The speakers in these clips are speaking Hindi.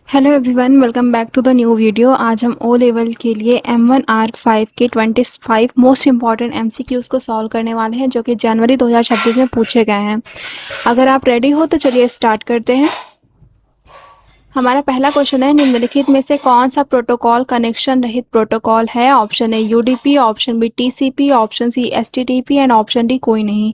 Hello everyone, welcome back to the new video. आज हम ओ लेवल के लिए M1R5 के 25 मोस्ट इंपॉर्टेंट MCQs को सॉल्व करने वाले हैं जो कि जनवरी 2026 में पूछे गए हैं। अगर आप रेडी हो तो चलिए स्टार्ट करते हैं। हमारा पहला क्वेश्चन है, निम्नलिखित में से कौन सा प्रोटोकॉल कनेक्शन रहित प्रोटोकॉल है? Option A UDP, option B TCP, option C STTP and option D कोई नहीं।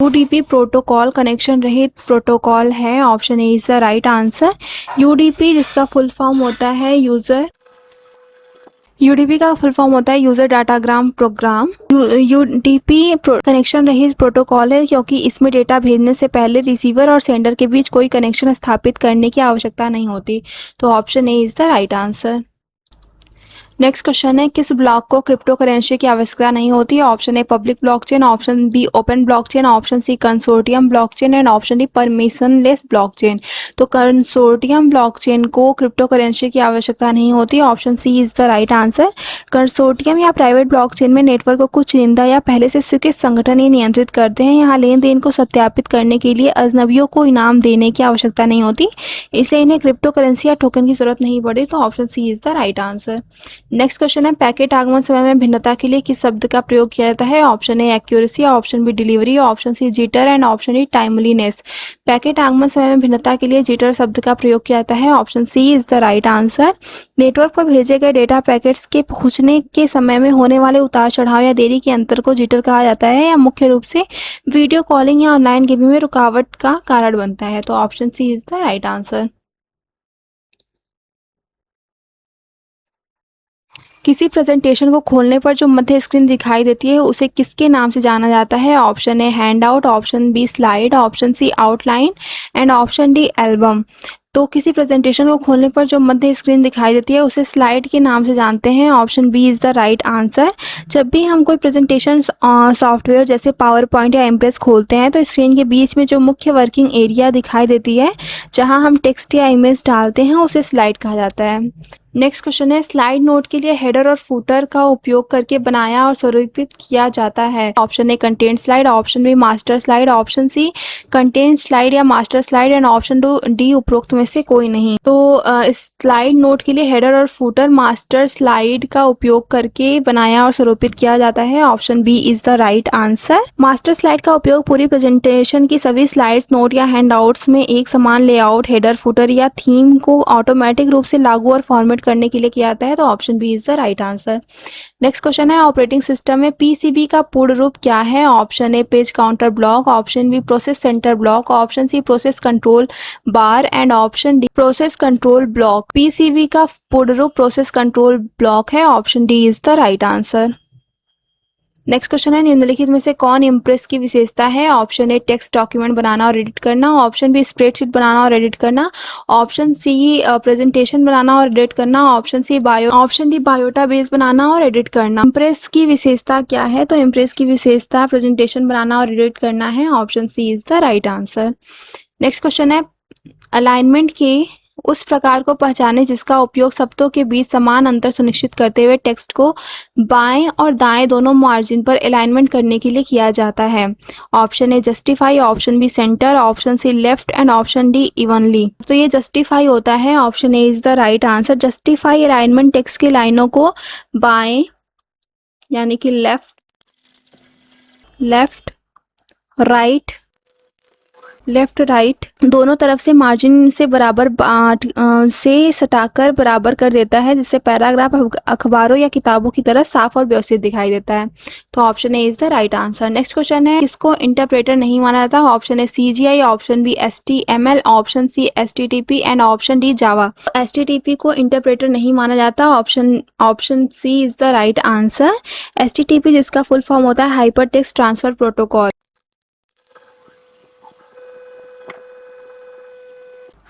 UDP प्रोटोकॉल कनेक्शन रहित प्रोटोकॉल है। Option A is the right answer. UDP जिसका फुल फॉर्म होता है यूडीपी का फुल फॉर्म होता है user datagram program. UDP connection रहित प्रोटोकॉल है क्योंकि इसमें डेटा भेजने से पहले रिसीवर और सेंडर के बीच कोई कनेक्शन स्थापित करने की आवश्यकता नहीं होती। तो option A is the right answer. Next question है, किस ब्लॉक को क्रिप्टो करेंसी की आवश्यकता नहीं होती? Option A public blockchain, option B open blockchain, option C consortium blockchain and option D permissionless blockchain. तो कंसोर्टियम ब्लॉकचेन को क्रिप्टो करेंसी की आवश्यकता नहीं होती। Option C is the right answer. Consortium या प्राइवेट ब्लॉकचेन में नेटवर्क को कुछ चुनिंदा या पहले से स्वीकृत संगठन ही नियंत्रित करते हैं। यहाँ लेन देन को सत्यापित करने के लिए अजनबियों को इनाम देने की आवश्यकता नहीं होती, इसलिए इन्हें क्रिप्टो करेंसी या टोकन की जरूरत नहीं पड़ती। तो option C is the right answer. Next question है, पैकेट आगमन समय में भिन्नता के लिए किस शब्द का प्रयोग किया जाता है? Option A accuracy, option B delivery, option C jitter and option D timeliness. Packet आगमन समय में भिन्नता के लिए जिटर शब्द का प्रयोग किया जाता है। Option C is the right answer. Network पर भेजे गए डेटा पैकेट्स के पहुंचने के समय में होने वाले उतार चढ़ाव या देरी के अंतर को जिटर कहा जाता है। या मुख्य रूप से वीडियो कॉलिंग या ऑनलाइन गेमिंग में रुकावट का कारण बनता है। तो option C is the right answer. किसी प्रेजेंटेशन को खोलने पर जो मध्य स्क्रीन दिखाई देती है उसे किसके नाम से जाना जाता है? Option A handout, option B slide, option C outline and option D album. तो किसी प्रेजेंटेशन को खोलने पर जो मध्य स्क्रीन दिखाई देती है उसे स्लाइड के नाम से जानते हैं। Option B is the right answer. जब भी हम कोई प्रेजेंटेशन सॉफ्टवेयर जैसे पावर पॉइंट या इम्प्रेस खोलते हैं तो स्क्रीन के बीच में जो मुख्य वर्किंग एरिया दिखाई देती है जहां हम टेक्स्ट या इमेज डालते हैं उसे स्लाइड कहा जाता है। नेक्स्ट क्वेश्चन है, स्लाइड नोट के लिए हेडर और फुटर का उपयोग करके बनाया और स्वरूपित किया जाता है। Option A content slide, option B master slide, option C content slide या master slide and option D उपरोक्त में से कोई नहीं। तो स्लाइड नोट के लिए हेडर और फुटर मास्टर स्लाइड का उपयोग करके बनाया और स्वरूपित किया जाता है। Option B is the right answer. Master slide का उपयोग पूरी प्रेजेंटेशन की सभी स्लाइड्स, नोट या हैंडआउट्स में एक समान लेआउट, हेडर, फुटर या थीम को ऑटोमेटिक रूप से लागू और फॉर्मेट करने के लिए किया जाता है। तो option B is the right answer. Next question है, ऑपरेटिंग सिस्टम में पीसीबी का पूर्ण रूप क्या है? Option A page counter block, option B process centre block, option C process control bar and option D process control block. PCB का पूर्ण रूप प्रोसेस कंट्रोल ब्लॉक है। Option D is the right answer. Next question है, निम्नलिखित में से कौन इम्प्रेस की विशेषता है? ऑप्शन ए टेक्स्ट डॉक्यूमेंट बनाना और एडिट करना, ऑप्शन बी स्प्रेडशीट बनाना और एडिट करना, ऑप्शन सी प्रेजेंटेशन बनाना और एडिट करना, ऑप्शन डी बायोटा बेस बनाना और एडिट करना। इम्प्रेस की विशेषता क्या है? तो इम्प्रेस की विशेषता प्रेजेंटेशन बनाना और एडिट करना है। Option C is the right answer. Next question है, अलाइनमेंट के उस प्रकार को पहचाने जिसका उपयोग शब्दों के बीच समान अंतर सुनिश्चित करते हुए टेक्स्ट को बाएं और दाएं दोनों मार्जिन पर अलाइनमेंट करने के लिए किया जाता है। Option A justify, option B centre, option C left and option D evenly. तो ये जस्टिफाई होता है। Option A is the right answer. Justify alignment text की लाइनों को बाएं यानी कि लेफ्ट राइट दोनों तरफ से मार्जिन से बराबर से सटाकर बराबर कर देता है, जिससे पैराग्राफ अखबारों या किताबों की तरह साफ और व्यवस्थित दिखाई देता है। तो option A is the right answer. Next question है, किसको इंटरप्रेटर नहीं माना जाता? Option A CGI, option B HTML, option C STTP and option D Java. HTTP को इंटरप्रेटर नहीं माना जाता। Option C is the right answer. HTTP जिसका फुल फॉर्म होता है hypertext transfer protocol.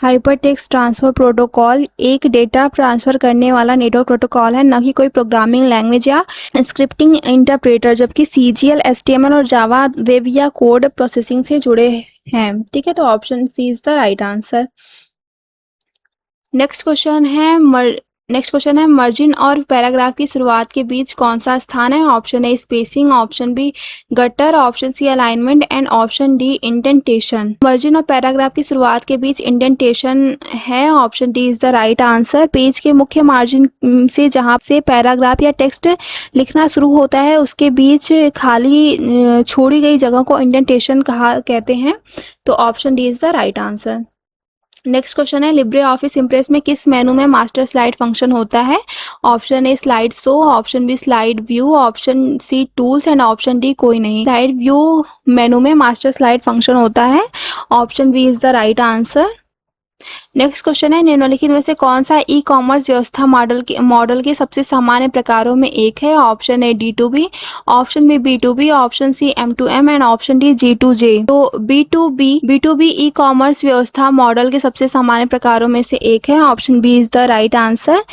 Hypertext transfer protocol एक डेटा ट्रांसफर करने वाला नेटवर्क प्रोटोकॉल है, न कि कोई प्रोग्रामिंग लैंग्वेज या स्क्रिप्टिंग इंटरप्रेटर। जबकि CGL, HTML और जावा वेब या कोड प्रोसेसिंग से जुड़े हैं। ठीक है, तो option C is the right answer. Next question है, नेक्स्ट क्वेश्चन है मार्जिन और पैराग्राफ की शुरुआत के बीच कौन सा स्थान है? Option A spacing, option B gutter, option C alignment and option D indentation. Margin और पैराग्राफ की शुरुआत के बीच इंडेंटेशन है, option D is the right answer. Page के मुख्य मार्जिन से जहां से पैराग्राफ या टेक्स्ट लिखना शुरू होता है उसके बीच खाली छोड़ी गई जगह को इंडेंटेशन कहते हैं, तो option D is the right answer. Next question है लिब्रे ऑफिस इम्प्रेस में किस मेनू में मास्टर स्लाइड फंक्शन होता है? Option A slide show, option B slide view, option C tools and option D कोई नहीं। स्लाइड व्यू मेनू में मास्टर स्लाइड फंक्शन होता है, option B is the right answer. Next question है निम्नलिखित में से कौन सा ई कॉमर्स व्यवस्था मॉडल के सबसे सामान्य प्रकारों में एक है? Option A D2B, option B B2B, option C M2M and option D G2J। तो B2B ई कॉमर्स व्यवस्था मॉडल के सबसे सामान्य प्रकारों में से एक है, option B is the right answer.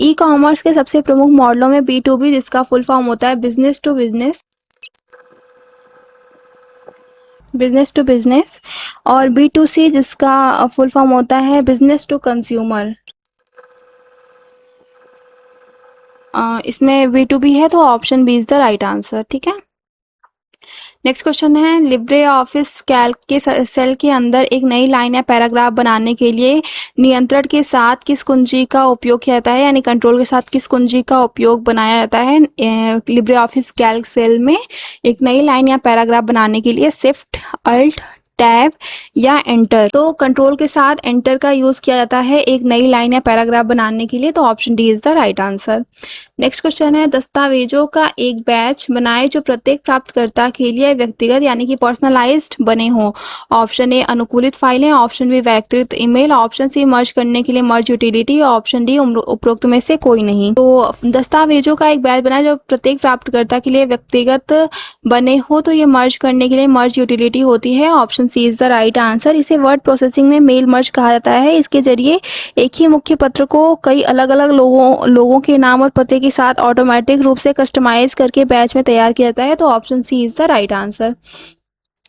E commerce के सबसे प्रमुख मॉडलों में B2B जिसका फुल फॉर्म होता है बिजनेस टू बिजनेस और B2C जिसका फुल फॉर्म होता है बिजनेस टू कंज्यूमर। इसमें B2B है तो option B is the right answer. ठीक है, नेक्स्ट क्वेश्चन है लिब्रे ऑफिस कैल्क के सेल के अंदर एक नई लाइन या पैराग्राफ बनाने के लिए नियंत्रण के साथ किस कुंजी का उपयोग किया जाता है, यानी कंट्रोल के साथ किस कुंजी का उपयोग बनाया जाता है लिब्रे ऑफिस कैल्क सेल में एक नई लाइन या पैराग्राफ बनाने के लिए? शिफ्ट, अल्ट, टैब या एंटर। तो कंट्रोल के साथ एंटर का यूज किया जाता है एक नई लाइन या पैराग्राफ बनाने के लिए, तो option D is the right answer. Next question है दस्तावेजों का एक बैच बनाए जो प्रत्येक प्राप्तकर्ता के लिए व्यक्तिगत यानी कि पर्सनलाइज्ड बने हों। ऑप्शन ए अनुकूलित फाइलें, ऑप्शन बी व्यक्तिगत ईमेल, ऑप्शन सी मर्ज करने के लिए मर्ज यूटिलिटी, ऑप्शन डी उपरोक्त में से कोई नहीं। तो दस्तावेजों का एक बैच बनाए जो प्रत्येक प्राप्तकर्ता के लिए व्यक्तिगत बने हो तो ये मर्ज करने के लिए मर्ज यूटिलिटी होती है, option C is the right answer. इसे वर्ड प्रोसेसिंग में मेल मर्ज कहा जाता है। इसके जरिए एक ही मुख्य पत्र को कई अलग अलग लोगों के नाम और पते के साथ ऑटोमेटिक रूप से कस्टमाइज करके बैच में तैयार किया जाता है, तो option C is the right answer.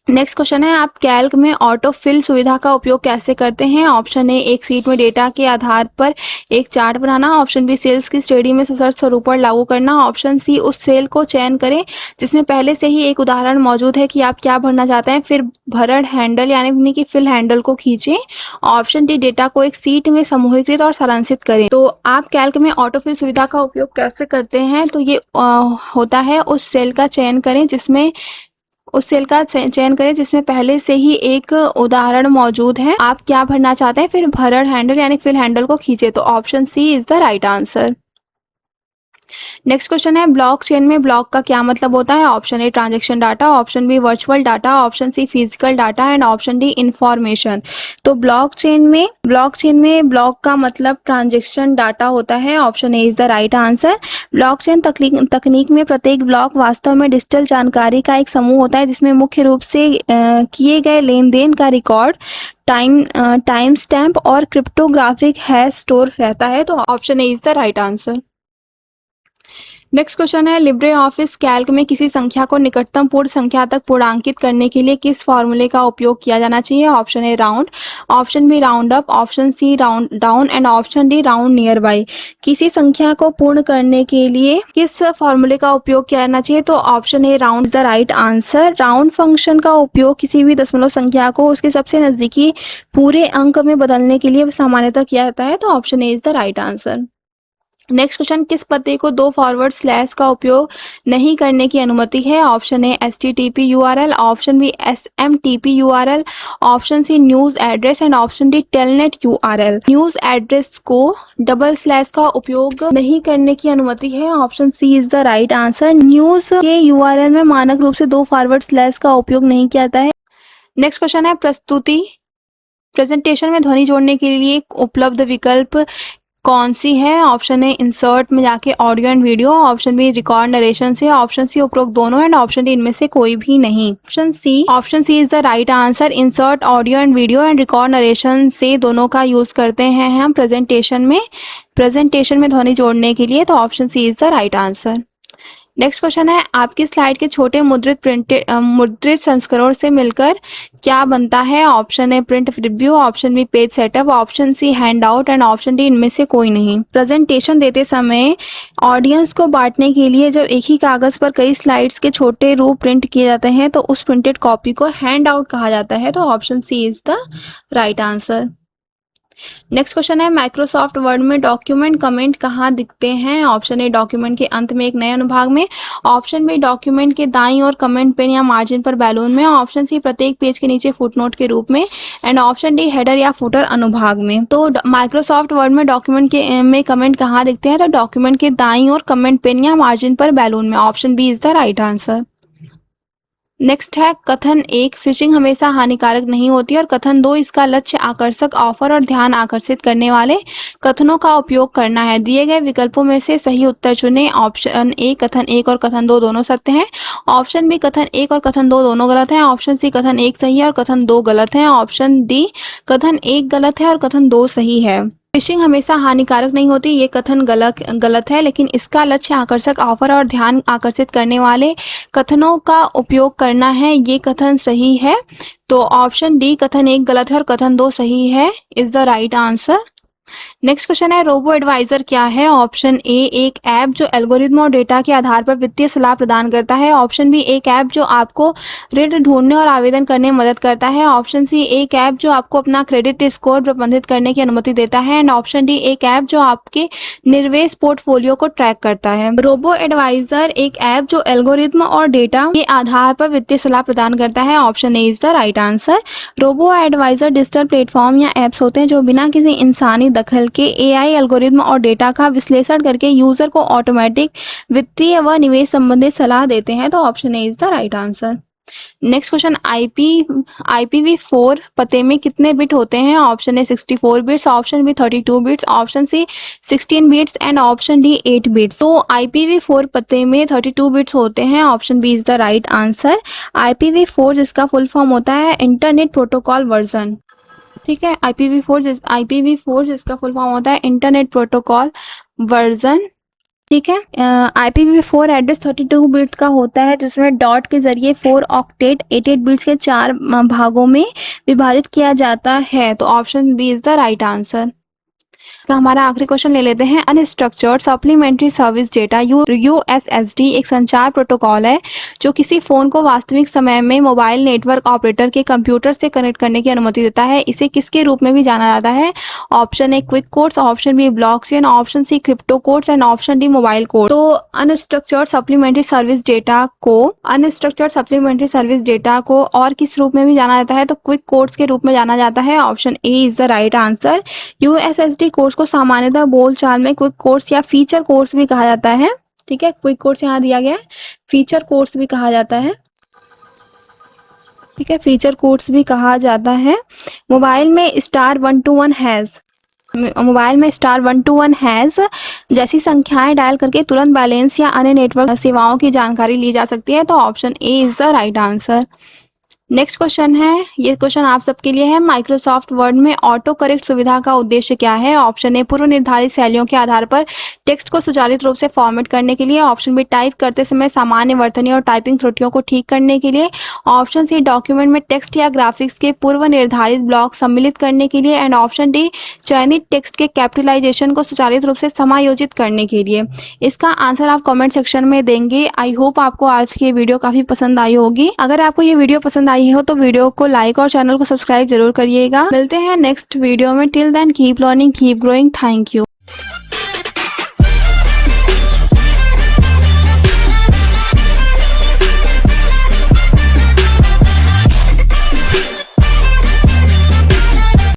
Next question है आप कैल्क में ऑटो फिल सुविधा का उपयोग कैसे करते हैं? ऑप्शन ए एक सीट में डेटा के आधार पर एक चार्ट बनाना, ऑप्शन बी सेल्स की स्टडी में सशर्त स्वरूप लागू करना, ऑप्शन सी उस सेल को चयन करें जिसमें पहले से ही एक उदाहरण मौजूद है कि आप क्या भरना चाहते हैं, फिर भरण हैंडल यानी कि फिल हैंडल को खींचें, ऑप्शन डी डेटा को एक सीट में समूहीकृत और सारांशित करें। तो आप कैल्क में ऑटो फिल सुविधा का उपयोग कैसे करते हैं? तो ये होता है उस सेल का चयन करें जिसमें पहले से ही एक उदाहरण मौजूद है, आप क्या भरना चाहते हैं, फिर भरण हैंडल यानी फिल हैंडल को खींचे, तो option C is the right answer. Next question है ब्लॉकचेन में ब्लॉक का क्या मतलब होता है? Option A transaction data, option B virtual data, option C physical data and option D information. तो ब्लॉकचेन में ब्लॉक का मतलब ट्रांजैक्शन डाटा होता है, option A is the right answer. Blockchain तकनीक में प्रत्येक ब्लॉक वास्तव में डिजिटल जानकारी का एक समूह होता है जिसमें मुख्य रूप से किए गए लेन देन का रिकॉर्ड, टाइम स्टैम्प और क्रिप्टोग्राफिक हैश स्टोर रहता है, तो option A is the right answer. Next question है लिब्रे ऑफिस कैल्क में किसी संख्या को निकटतम पूर्ण संख्या तक पूर्णांकित करने के लिए किस फॉर्मूले का उपयोग किया जाना चाहिए? Option A round, option B round up, option C round down and option D round nearby. किसी संख्या को पूर्ण करने के लिए किस फॉर्मूले का उपयोग किया जाना चाहिए? तो option A round is the right answer. Round function का उपयोग किसी भी दशमलव संख्या को उसके सबसे नजदीकी पूरे अंक में बदलने के लिए सामान्यतः किया जाता है, तो option A is the right answer. Next question किस पते को 2 फॉरवर्ड स्लैश का उपयोग नहीं करने की अनुमति है? Option A HTTP URL, option B SMTP URL, option C news address and option D telnet URL। News address को डबल स्लैश का उपयोग नहीं करने की अनुमति है, option C is the right answer. News के URL में मानक रूप से 2 फॉरवर्ड स्लैश का उपयोग नहीं किया जाता है। नेक्स्ट क्वेश्चन है प्रेजेंटेशन में ध्वनि जोड़ने के लिए उपलब्ध विकल्प कौन सी है? ऑप्शन ए इंसर्ट में जाके audio and video, option B record narration से, ऑप्शन सी उपरोक्त दोनों एंड ऑप्शन डी इनमें से कोई भी नहीं। Option C is the right answer. Insert audio and video and record narration से दोनों का यूज करते हैं हम प्रेजेंटेशन में ध्वनि जोड़ने के लिए, तो option C is the right answer. Next question है, आपकी स्लाइड के छोटे मुद्रित संस्करण से मिलकर क्या बनता है? Option A print review, option B page setup, option C handout and option D इनमें से कोई नहीं। प्रेजेंटेशन देते समय ऑडियंस को बांटने के लिए जब एक ही कागज पर कई स्लाइड्स के छोटे रूप प्रिंट किए जाते हैं तो उस प्रिंटेड कॉपी को हैंड आउट कहा जाता है। तो option C is the right answer. Next question है, माइक्रोसॉफ्ट वर्ड में डॉक्यूमेंट कमेंट कहाँ दिखते हैं? ऑप्शन ए डॉक्यूमेंट के अंत में एक नए अनुभाग में, ऑप्शन बी डॉक्यूमेंट के दाईं ओर कमेंट पेन या मार्जिन पर बैलून में, ऑप्शन सी प्रत्येक पेज के नीचे फुटनोट के रूप में एंड ऑप्शन डी हेडर या फुटर अनुभाग में। तो माइक्रोसॉफ्ट वर्ड में डॉक्यूमेंट के में कमेंट कहाँ दिखते हैं? तो डॉक्यूमेंट के दाईं ओर कमेंट पेन या मार्जिन पर बैलून में। Option B is the right answer. Next है, कथन 1 फिशिंग हमेशा हानिकारक नहीं होती और कथन 2 इसका लक्ष्य आकर्षक ऑफर और ध्यान आकर्षित करने वाले कथनों का उपयोग करना है। दिए गए विकल्पों में से सही उत्तर चुनें। ऑप्शन ए कथन 1 और कथन 2 दोनों सत्य हैं, ऑप्शन बी कथन 1 और कथन 2 दोनों गलत हैं, ऑप्शन सी कथन 1 सही है और कथन 2 गलत है, ऑप्शन डी कथन 1 गलत है और कथन 2 सही है। फिशिंग हमेशा हानिकारक नहीं होती, ये कथन गलत है, लेकिन इसका लक्ष्य आकर्षक ऑफर और ध्यान आकर्षित करने वाले कथनों का उपयोग करना है, ये कथन सही है। तो ऑप्शन डी कथन 1 गलत है और कथन 2 सही है, is the right answer. Next question है, रोबो एडवाइजर क्या है? ऑप्शन ए एक ऐप जो एल्गोरिथम और डेटा के आधार पर वित्तीय सलाह प्रदान करता है, ऑप्शन बी एक ऐप जो आपको ऋण ढूंढने और आवेदन करने में मदद करता है, ऑप्शन सी एक ऐप जो आपको अपना क्रेडिट स्कोर प्रबंधित करने की अनुमति देता है एंड ऑप्शन डी एक ऐप जो आपके निवेश पोर्टफोलियो को ट्रैक करता है। रोबो एडवाइजर एक ऐप जो एल्गोरिथम और डेटा के आधार पर वित्तीय सलाह प्रदान करता है, option A is the right answer. Robo advisor digital platform या एप्स होते हैं जो बिना किसी इंसानी दखल के एआई एल्गोरिथम और डेटा का विश्लेषण करके यूजर को ऑटोमेटिक वित्तीय व निवेश संबंधित सलाह देते हैं। तो option A is the right answer. Next question, IPv4 पते में कितने बिट होते हैं? Option A 64 bits, option B 32 bits, option C 16 bits and option D 8 bits. तो IPv4 पते में 32 बिट्स होते हैं, option B is the right answer. IPv4 जिसका फुल फॉर्म होता है इंटरनेट प्रोटोकॉल वर्जन, ठीक है। IPv4 जिसका फुल फॉर्म होता है इंटरनेट प्रोटोकॉल वर्जन, ठीक है। IPv4 एड्रेस 32 बिट का होता है जिसमें डॉट के जरिए 4 ऑक्टेट 88 बिट्स के 4 भागों में विभाजित किया जाता है। तो option B is the right answer. हमारा आखिरी क्वेश्चन ले लेते हैं, unstructured supplementary service data USSD एक संचार प्रोटोकॉल है जो किसी फोन को वास्तविक समय में मोबाइल नेटवर्क ऑपरेटर के कंप्यूटर से कनेक्ट करने की अनुमति देता है। इसे किसके रूप में भी जाना जाता है? Option A quick codes, option B blockchain, option C crypto codes and option D mobile code. तो अनस्ट्रक्चर्ड सप्लीमेंट्री सर्विस डेटा को और किस रूप में भी जाना जाता है? तो क्विक कोड्स के रूप में जाना जाता है, option A is the right answer. USSD codes को सामान्यतः बोलचाल में क्विक कोड्स या फीचर कोड्स भी कहा जाता है, ठीक है। क्विक कोड्स यहाँ दिया गया है, फीचर कोड्स भी कहा जाता है, ठीक है, फीचर कोड्स भी कहा जाता है। मोबाइल में *121# जैसी संख्याएं डायल करके तुरंत बैलेंस या अन्य नेटवर्क सेवाओं की जानकारी ली जा सकती है। तो option A is the right answer. Next question है, ये क्वेश्चन आप सबके लिए है, माइक्रोसॉफ्ट वर्ड में ऑटो करेक्ट सुविधा का उद्देश्य क्या है? ऑप्शन ए पूर्व निर्धारित शैलियों के आधार पर टेक्स्ट को सुचालित रूप से फॉर्मेट करने के लिए, ऑप्शन बी टाइप करते समय सामान्य वर्तनी और टाइपिंग त्रुटियों को ठीक करने के लिए, ऑप्शन सी डॉक्यूमेंट में टेक्स्ट या ग्राफिक्स के पूर्व निर्धारित ब्लॉक सम्मिलित करने के लिए एंड ऑप्शन डी चयनित टेक्स्ट के कैपिटलाइजेशन को सुचालित रूप से समायोजित करने के लिए। इसका आंसर आप कमेंट सेक्शन में देंगे। आई होप आपको आज की वीडियो काफी पसंद आई होगी। अगर आपको ये वीडियो पसंद आई हो तो वीडियो को लाइक और चैनल को सब्सक्राइब जरूर करिएगा। मिलते हैं नेक्स्ट वीडियो में। Till then keep learning, keep growing. Thank you.